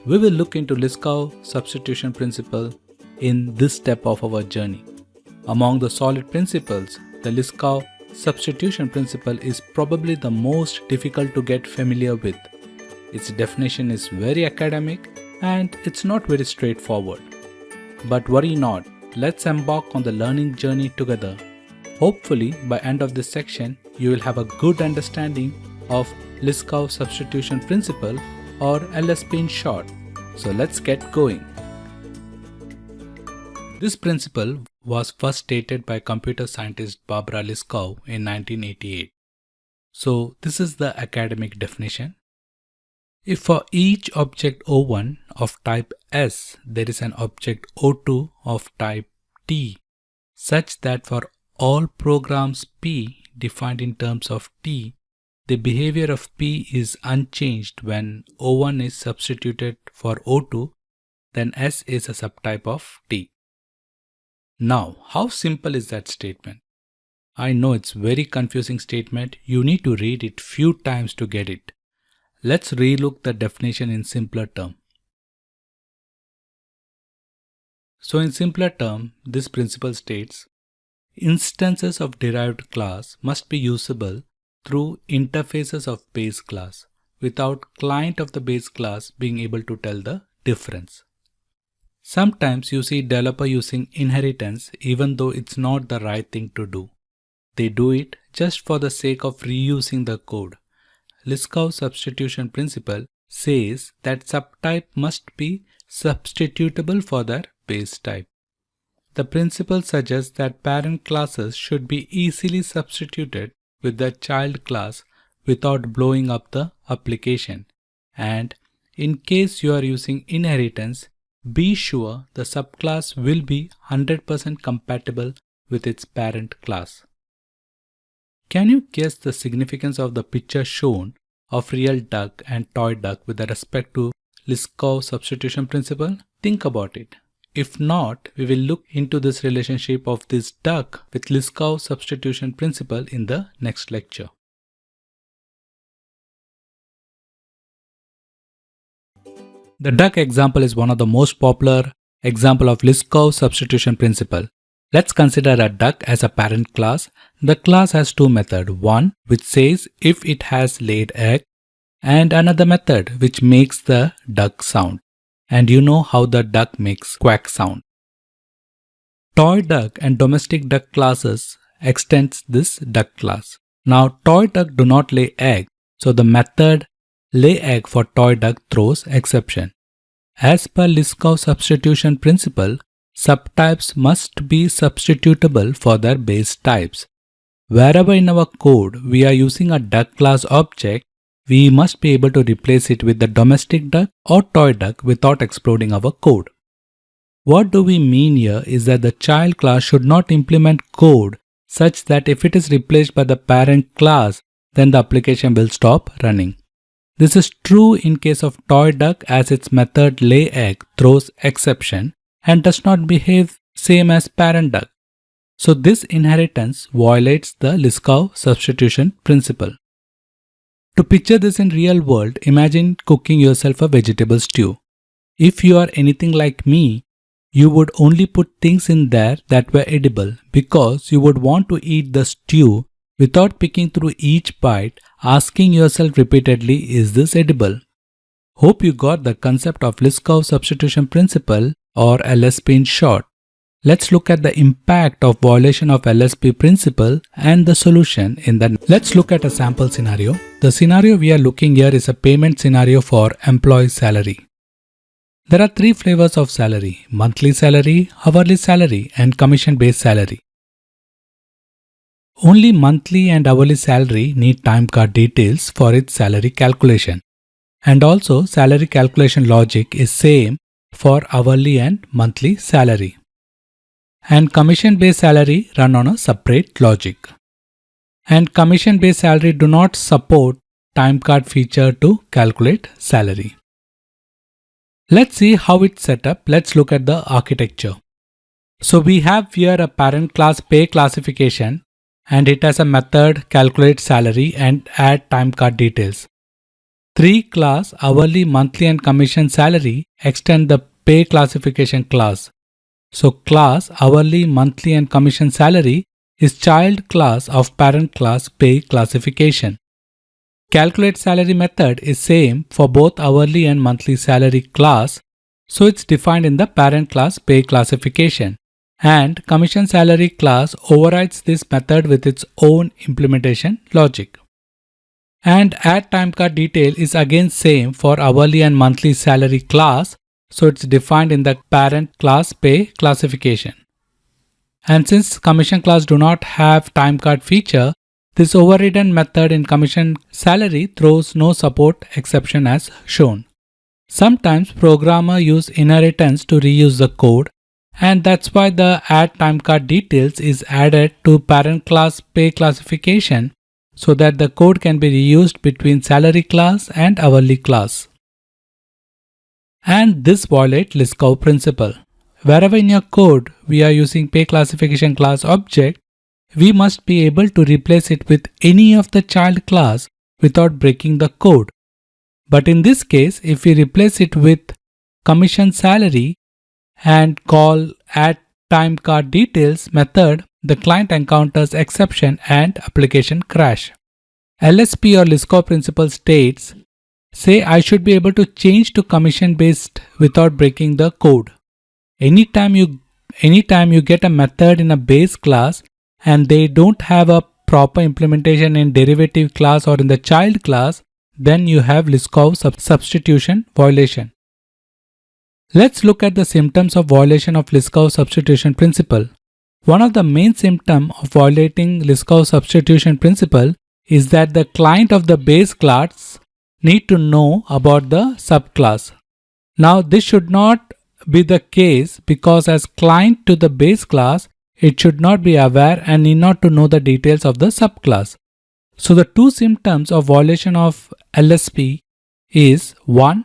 We will look into Liskov substitution principle in this step of our journey. Among the solid principles, the Liskov substitution principle is probably the most difficult to get familiar with. Its definition is very academic and it's not very straightforward. But worry not, let's embark on the learning journey together. Hopefully, by end of this section, you will have a good understanding of Liskov substitution principle or LSP in short. So let's get going. This principle was first stated by computer scientist Barbara Liskov in 1988. So this is the academic definition. If for each object O1 of type S, there is an object O2 of type T, such that for all programs P defined in terms of T, the behavior of P is unchanged when O1 is substituted for O2, then S is a subtype of T. Now, how simple is that statement? I know it's a very confusing statement. You need to read it few times to get it. Let's relook the definition in simpler term. So in simpler term, this principle states, instances of derived class must be usable through interfaces of base class without client of the base class being able to tell the difference. Sometimes you see developer using inheritance even though it's not the right thing to do. They do it just for the sake of reusing the code. Liskov substitution principle says that subtype must be substitutable for their base type. The principle suggests that parent classes should be easily substituted with the child class without blowing up the application. And in case you are using inheritance, be sure the subclass will be 100% compatible with its parent class. Can you guess the significance of the picture shown of real duck and toy duck with respect to Liskov substitution principle? Think about it. If not, we will look into this relationship of this duck with Liskov substitution principle in the next lecture. The duck example is one of the most popular example of Liskov substitution principle. Let's consider a duck as a parent class. The class has two methods, one which says if it has laid egg and another method which makes the duck sound. And you know how the duck makes quack sound. Toy duck and domestic duck classes extends this duck class. Now toy duck do not lay egg, so the method lay egg for toy duck throws exception. As per Liskov substitution principle, subtypes must be substitutable for their base types. Wherever in our code we are using a duck class object, we must be able to replace it with the domestic duck or toy duck without exploding our code. What do we mean here is that the child class should not implement code such that if it is replaced by the parent class, then the application will stop running. This is true in case of toy duck as its method lay egg throws exception and does not behave same as parent duck. So this inheritance violates the Liskov substitution principle. To picture this in real world, imagine cooking yourself a vegetable stew. If you are anything like me, you would only put things in there that were edible because you would want to eat the stew without picking through each bite, asking yourself repeatedly, is this edible? Hope you got the concept of Liskov substitution principle or LSP in short. Let's look at the impact of violation of LSP principle and the solution in the. Let's look at a sample scenario. The scenario we are looking here is a payment scenario for employee salary. There are three flavors of salary: monthly salary, hourly salary, and commission-based salary. Only monthly and hourly salary need time card details for its salary calculation. And also salary calculation logic is same for hourly and monthly salary. And commission-based salary run on a separate logic. And commission-based salary do not support time card feature to calculate salary. Let's see how it's set up. Let's look at the architecture. So we have here a parent class pay classification and it has a method calculate salary and add time card details. 3 class hourly, monthly and commission salary extend the pay classification class. So class hourly, monthly and commission salary is child class of parent class pay classification. Calculate salary method is same for both hourly and monthly salary class, so it's defined in the parent class pay classification. And commission salary class overrides this method with its own implementation logic. And add time card detail is again same for hourly and monthly salary class, so it's defined in the parent class pay classification. And since commission class do not have time card feature, this overridden method in commission salary throws no support exception as shown. Sometimes programmer use inheritance to reuse the code, and that's why the add time card details is added to parent class pay classification so that the code can be reused between salary class and hourly class. And this violates Liskov principle. Wherever in your code we are using pay classification class object, we must be able to replace it with any of the child class without breaking the code. But in this case, if we replace it with commission salary and call add time card details method, the client encounters exception and application crash. LSP or Liskov principle states, say I should be able to change to commission based without breaking the code. Anytime you get a method in a base class and they don't have a proper implementation in derivative class or in the child class, then you have Liskov substitution violation. Let's look at the symptoms of violation of Liskov substitution principle. One of the main symptoms of violating Liskov substitution principle is that the client of the base class need to know about the subclass. Now this should not be the case because as client to the base class, it should not be aware and need not to know the details of the subclass. So the two symptoms of violation of LSP is 1.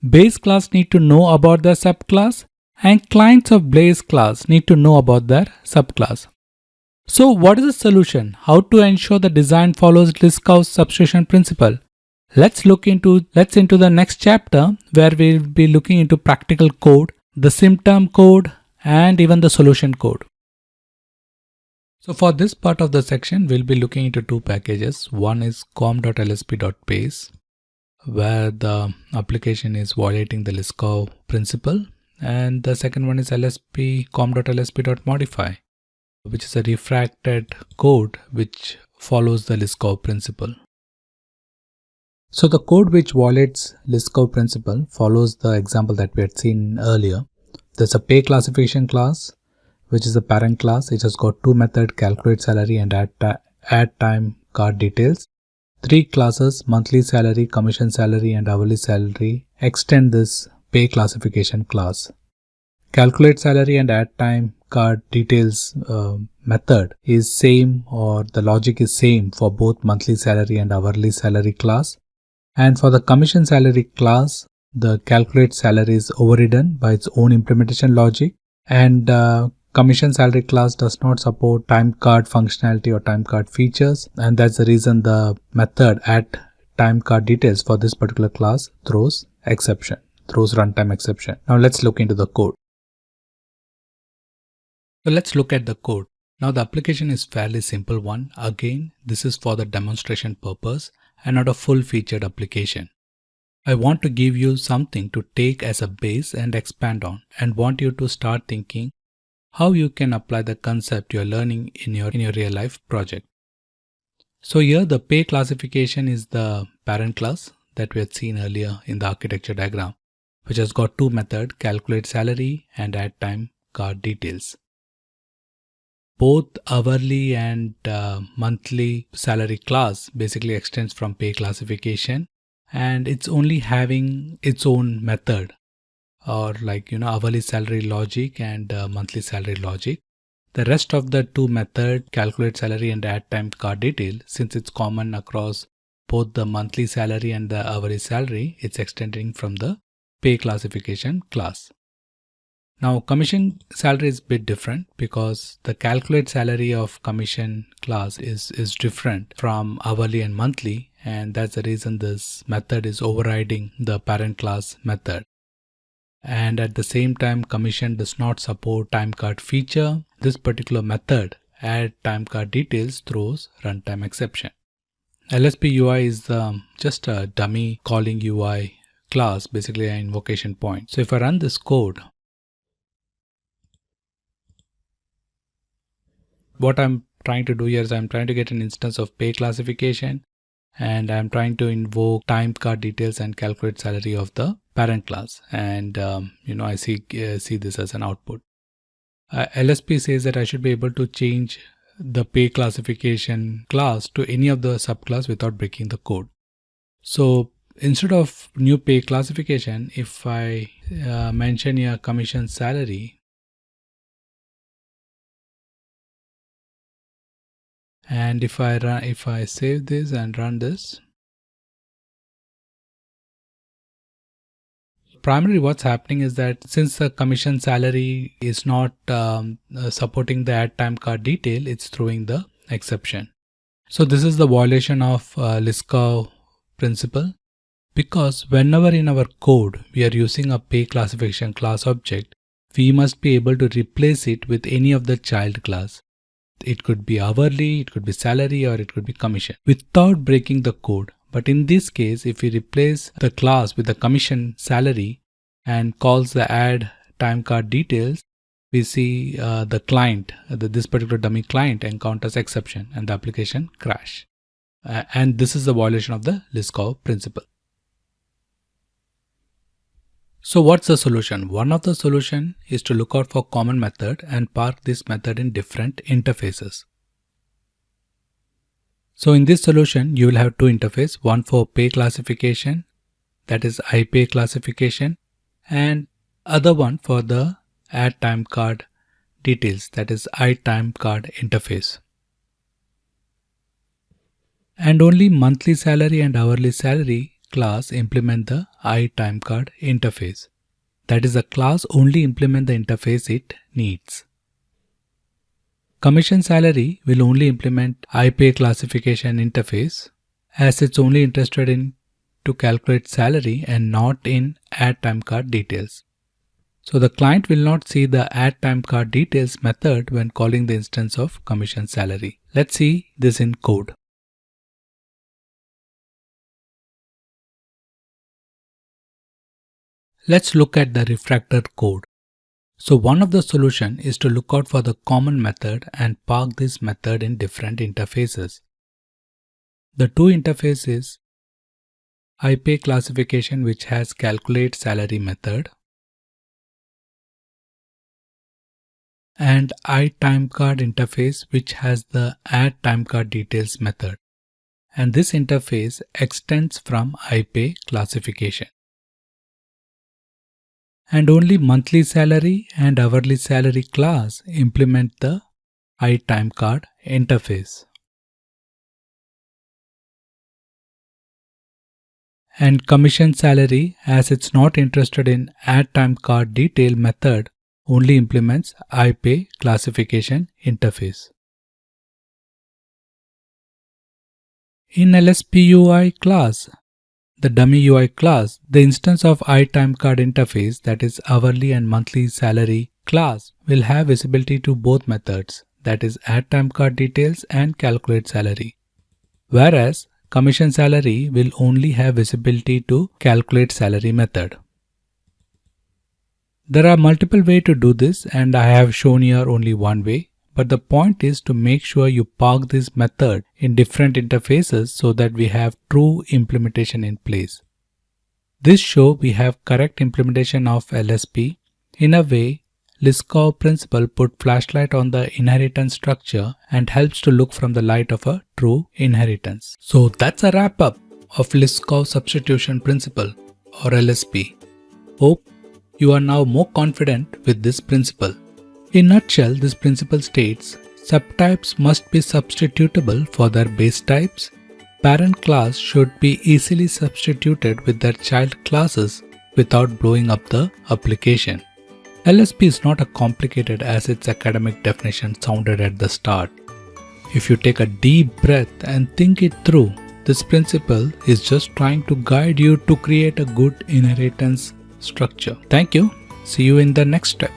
Base class need to know about the subclass and clients of base class need to know about their subclass. So what is the solution? How to ensure the design follows Liskov's substitution principle? Let's into the next chapter where we'll be looking into practical code, the symptom code and even the solution code. So for this part of the section, we'll be looking into two packages. One is com.lsp.paste, where the application is violating the Liskov principle, and the second one is com.lsp.modify, which is a refracted code which follows the Liskov principle. So the code which violates Liskov principle follows the example that we had seen earlier. There's a pay classification class, which is a parent class. It has got two methods, calculate salary and add time card details. 3 classes, monthly salary, commission salary and hourly salary, extend this pay classification class. Calculate salary and add time card details method is same, or the logic is same for both monthly salary and hourly salary class. And for the commission salary class, the calculate salary is overridden by its own implementation logic, and commission salary class does not support time card functionality or time card features, and that's the reason the method add time card details for this particular class throws runtime exception. Now let's look into the code. So let's look at the code. Now the application is fairly simple one. Again, this is for the demonstration purpose and not a full featured application. I want to give you something to take as a base and expand on, and want you to start thinking how you can apply the concept you're learning in your real life project. So here the pay classification is the parent class that we had seen earlier in the architecture diagram, which has got two methods, calculate salary and add time card details. Both hourly and monthly salary class basically extends from pay classification, and it's only having its own method, or hourly salary logic and monthly salary logic. The rest of the two methods, calculate salary and add time card detail, since it's common across both the monthly salary and the hourly salary, it's extending from the pay classification class. Now commission salary is a bit different because the calculate salary of commission class is different from hourly and monthly, and that's the reason this method is overriding the parent class method. And at the same time, commission does not support timecard feature. This particular method, add timecard details, throws runtime exception. LSP UI is just a dummy calling UI class, basically an invocation point. So if I run this code, what I'm trying to do here is I'm trying to get an instance of pay classification, and I'm trying to invoke time card details and calculate salary of the parent class. And I see this as an output. LSP says that I should be able to change the pay classification class to any of the subclass without breaking the code. So instead of new pay classification, if I mention here commission salary, and if I save this and run this, primarily what's happening is that since the commission salary is not supporting the add time card detail, it's throwing the exception. So this is the violation of Liskov principle, because whenever in our code we are using a pay classification class object, we must be able to replace it with any of the child class. It could be hourly, it could be salary, or it could be commission without breaking the code. But in this case, if we replace the class with the commission salary and calls the add time card details, we see the client, this particular dummy client encounters exception and the application crash. And this is the violation of the Liskov principle. So what's the solution? One of the solution is to look out for common method and park this method in different interfaces. So in this solution, you will have two interfaces, one for pay classification, that is iPay classification, and other one for the add time card details, that is iTimecard interface. And only monthly salary and hourly salary class implement the iTimecard interface. That is, the class only implement the interface it needs. Commission salary will only implement iPay classification interface, as it's only interested in to calculate salary and not in add time card details. So the client will not see the add time card details method when calling the instance of commission salary. Let's see this in code. Let's look at the refactored code. So one of the solution is to look out for the common method and park this method in different interfaces. The two interfaces, iPay classification, which has calculate salary method, and iTimecard interface, which has the add timecard details method. And this interface extends from iPay classification. And only monthly salary and hourly salary class implement the iTimecard interface. And commission salary, as it's not interested in add timecard detail method, only implements iPay classification interface. In LSP UI class, the dummy UI class, the instance of iTimecard interface, that is hourly and monthly salary class, will have visibility to both methods, that is add timecard details and calculate salary. Whereas commission salary will only have visibility to calculate salary method. There are multiple ways to do this, and I have shown here only one way. But the point is to make sure you park this method in different interfaces so that we have true implementation in place. This shows we have correct implementation of LSP. In a way, Liskov principle put flashlight on the inheritance structure and helps to look from the light of a true inheritance. So that's a wrap up of Liskov substitution principle, or LSP. Hope you are now more confident with this principle. In a nutshell, this principle states subtypes must be substitutable for their base types. Parent class should be easily substituted with their child classes without blowing up the application. LSP is not as complicated as its academic definition sounded at the start. If you take a deep breath and think it through, This principle is just trying to guide you to create a good inheritance structure. Thank you. See you in the next step.